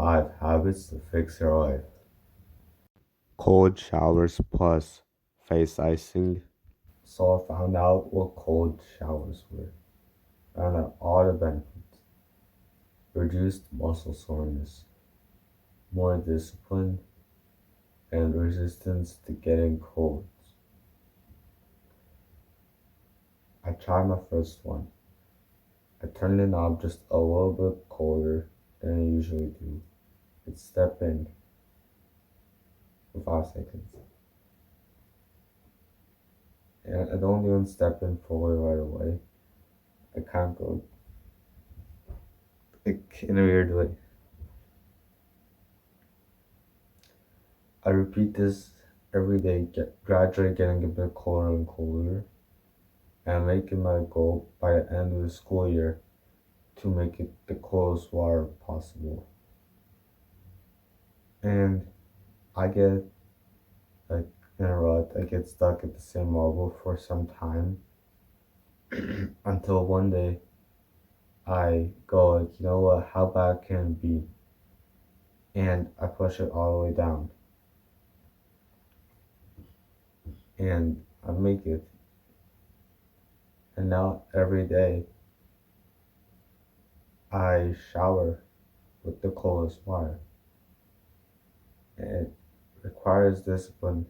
5 habits to fix your life. Cold showers plus face icing. So I found out what cold showers were. Found out all the benefits. Reduced muscle soreness, more discipline, and resistance to getting colds. I tried my first one. I turned the knob just a little bit colder than I usually do. It stepped in for 5 seconds. And I don't even step in fully right away. I can't go like in a weird way. I repeat this every day, gradually getting a bit colder and colder, and making my goal by the end of the school year to make it the coldest water possible. And I get like in a rut, I get stuck at the same level for some time until one day I go like, you know what, how bad can it be? And I push it all the way down. And I make it. And now every day I shower with the coldest water. And it requires discipline,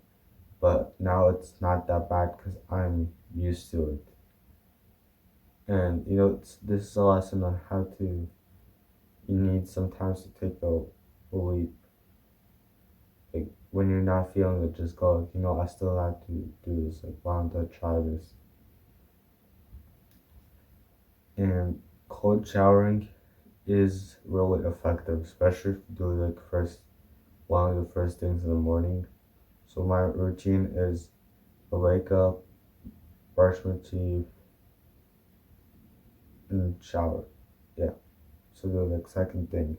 but now it's not that bad because I'm used to it. And this is a lesson on how to, you need sometimes to take a leap. Like when you're not feeling it, just go, I still have to do this. Like, why don't I try this? And cold showering is really effective, especially if you do like one of the first things in the morning. So my routine is I wake up, brush my teeth, and shower. Yeah. So the like second thing.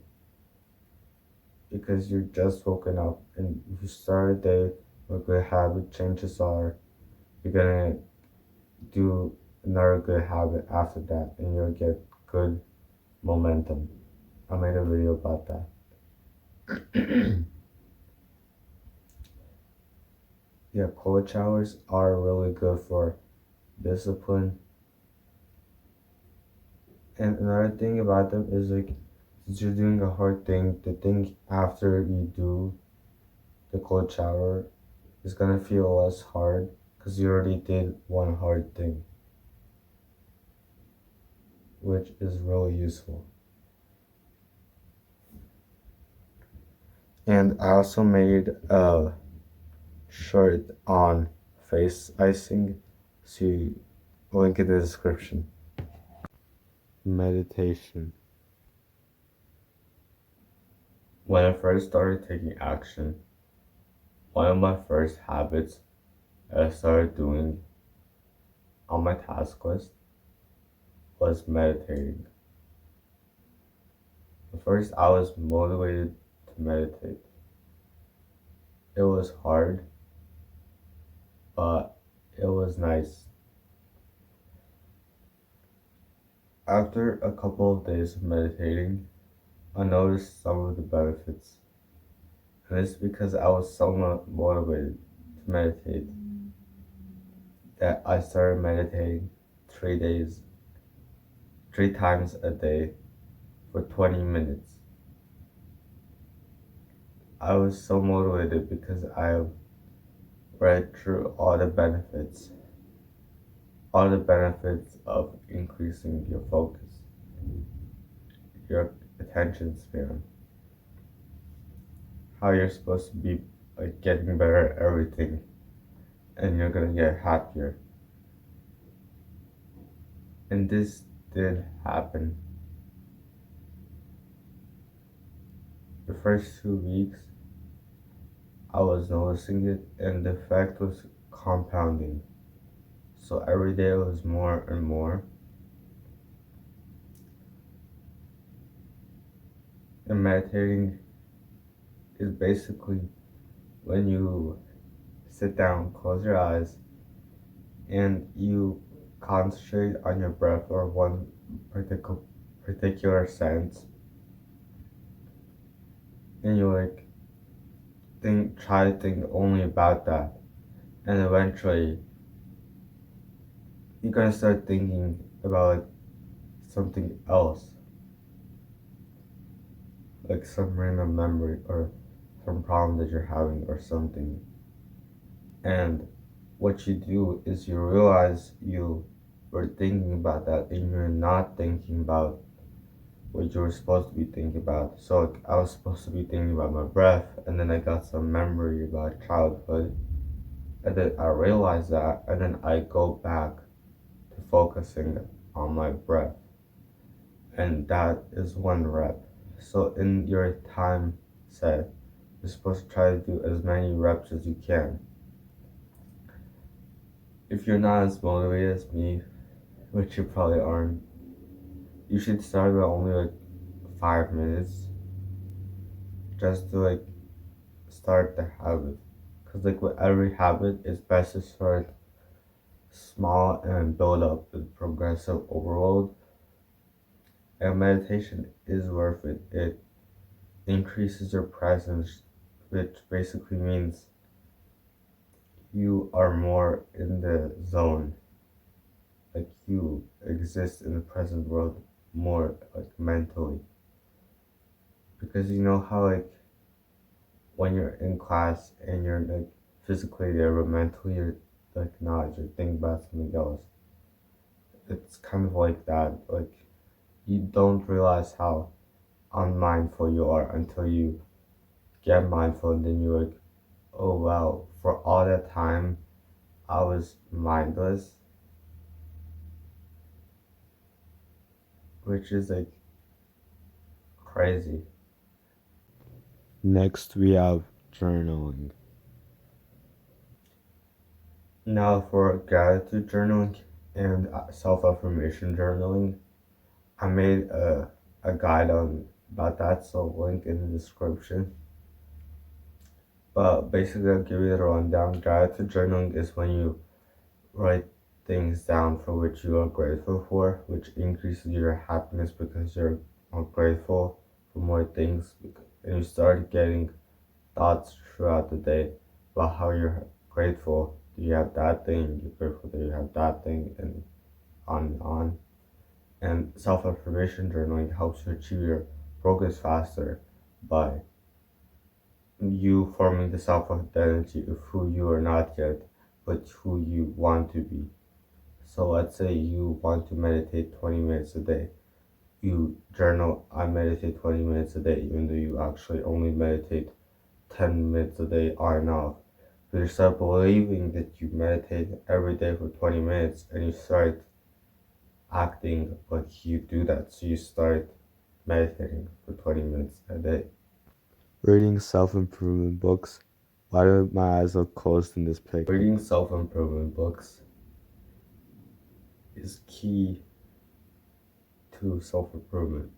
Because you're just woken up and if you start a day with good habit, chances are you're gonna do another good habit after that and you'll get good momentum. I made a video about that. Yeah, cold showers are really good for discipline. And another thing about them is like, since you're doing a hard thing, the thing after you do the cold shower is gonna feel less hard because you already did one hard thing, which is really useful. And I also made a shirt on face icing, so link in the description. Meditation. When I first started taking action, one of my first habits I started doing on my task list was meditating. At first, I was motivated to meditate. It was hard, but it was nice. After a couple of days of meditating, I noticed some of the benefits. And it's because I was somewhat motivated to meditate that I started meditating 3 days, 3 times a day for 20 minutes. I was so motivated because I read through all the benefits of increasing your focus, your attention span, how you're supposed to be like getting better at everything and you're gonna get happier. And this did happen. The first 2 weeks I was noticing it and the effect was compounding. So every day it was more and more. And meditating is basically when you sit down, close your eyes, and you concentrate on your breath or one particular sense, and you like try to think only about that, and eventually you're gonna start thinking about like something else, like some random memory or some problem that you're having or something. And what you do is you realize you were thinking about that and you're not thinking about what you were supposed to be thinking about. So like, I was supposed to be thinking about my breath, and then I got some memory about childhood, and then I realized that, and then I go back to focusing on my breath, and that is one rep. So in your time set, you're supposed to try to do as many reps as you can. If you're not as motivated as me, which you probably aren't, you should start with only like 5 minutes, just to like start the habit. Because like with every habit, it's best to start small and build up with progressive overload. And meditation is worth it. It increases your presence, which basically means you are more in the zone. Like you exist in the present world more like mentally. Because you know how like when you're in class and you're like physically there but mentally you're like not, you're thinking about something else. It's kind of like that. Like you don't realize how unmindful you are until you get mindful, and then you're like, oh wow, for all that time I was mindless, which is like crazy. Next, we have journaling. Now for gratitude journaling and self-affirmation journaling, I made a guide on about that, so link in the description. But basically, I'll give you the rundown. Gratitude journaling is when you write things down for which you are grateful for, which increases your happiness because you're more grateful for more things, and you start getting thoughts throughout the day about how you're grateful. Do you have that thing? You're grateful that you have that thing, and on and on. And self affirmation journaling helps you achieve your progress faster by you forming the self identity of who you are not yet, but who you want to be. So let's say you want to meditate 20 minutes a day. You journal, I meditate 20 minutes a day, even though you actually only meditate 10 minutes a day on and off. But you start believing that you meditate every day for 20 minutes and you start acting like you do that. So you start meditating for 20 minutes a day. Reading self improvement books. Why do my eyes look closed in this pic? Reading self improvement books is key to self improvement.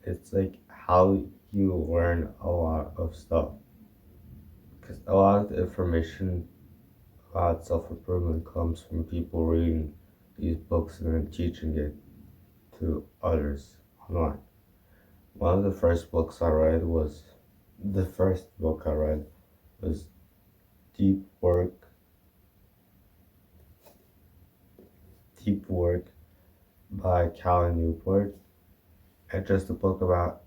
It's like how you learn a lot of stuff. Because a lot of the information about self improvement comes from people reading these books and then teaching it to others online. One of the first books I read was the first book I read was Deep Work, Deep Work by Cal Newport. It's just a book about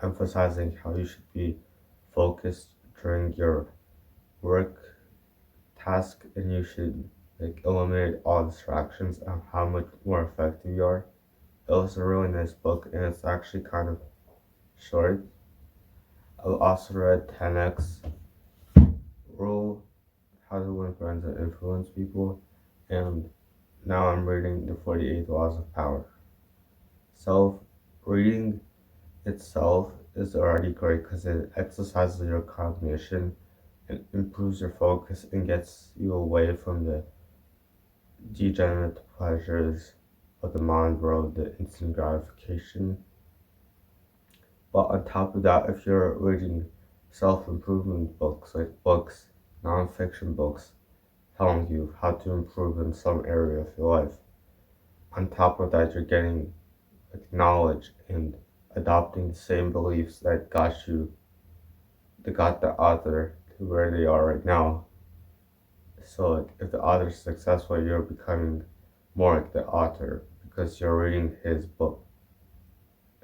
emphasizing how you should be focused during your work task, and you should like eliminate all distractions and how much more effective you are. It was a really nice book and it's actually kind of short. I also read 10x Rule, How to Win Friends and Influence People, and now I'm reading the 48 Laws of Power. Self reading itself is already great because it exercises your cognition and improves your focus and gets you away from the degenerate pleasures of the mind world, the instant gratification. But on top of that, if you're reading self improvement books, like books, non-fiction books, telling you how to improve in some area of your life, on top of that, you're getting like knowledge and adopting the same beliefs that got you they got the author to where they are right now. So like, if the author is successful, you're becoming more like the author because you're reading his book,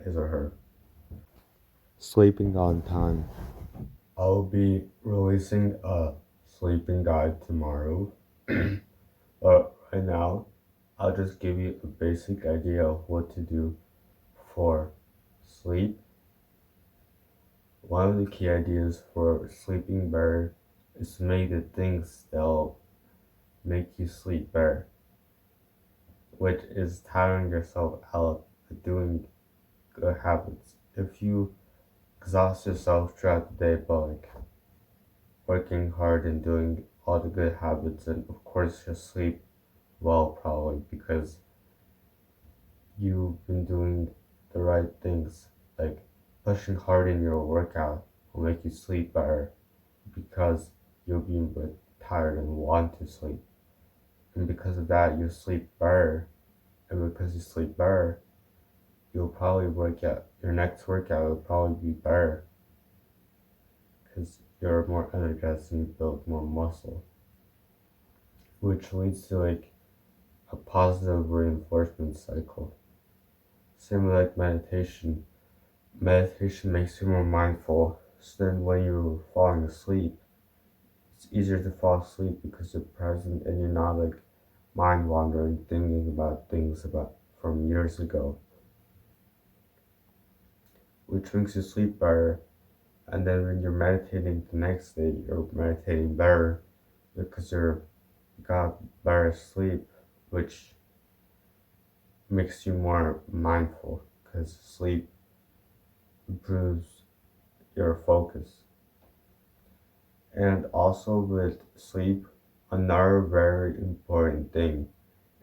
his or her. Sleeping on time. I'll be releasing a sleeping guide tomorrow, but right now, I'll just give you a basic idea of what to do for sleep. One of the key ideas for sleeping better is to make the things that'll make you sleep better, which is tiring yourself out at doing good habits. If you exhaust yourself throughout the day by like working hard and doing all the good habits, and of course you'll sleep well probably because you've been doing the right things. Like pushing hard in your workout will make you sleep better because you'll be like tired and want to sleep. And because of that, you sleep better. And because you sleep better, you'll probably work out. Your next workout will probably be better because you're more energized and you build more muscle, which leads to like a positive reinforcement cycle. Same like meditation. Meditation makes you more mindful. So then when you're falling asleep, it's easier to fall asleep because you're present and you're not like mind wandering, thinking about things about from years ago, which makes you sleep better. And then when you're meditating the next day, you're meditating better because you're got better sleep, which makes you more mindful because sleep improves your focus. And also with sleep, another very important thing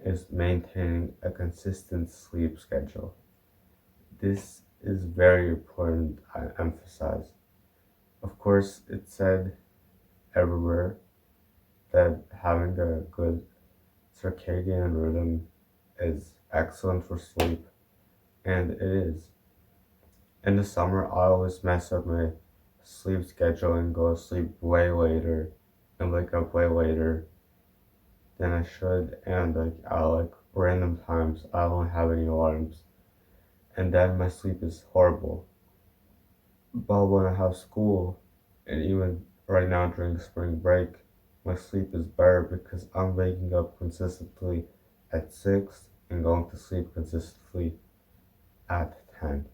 is maintaining a consistent sleep schedule. This is very important, I emphasize. Of course, it's said everywhere that having a good circadian rhythm is excellent for sleep, and it is. In the summer, I always mess up my sleep schedule and go to sleep way later and wake up way later than I should, and like at like random times, I don't have any alarms, and then my sleep is horrible. But when I have school, and even right now during spring break, my sleep is better because I'm waking up consistently at 6 and going to sleep consistently at 10.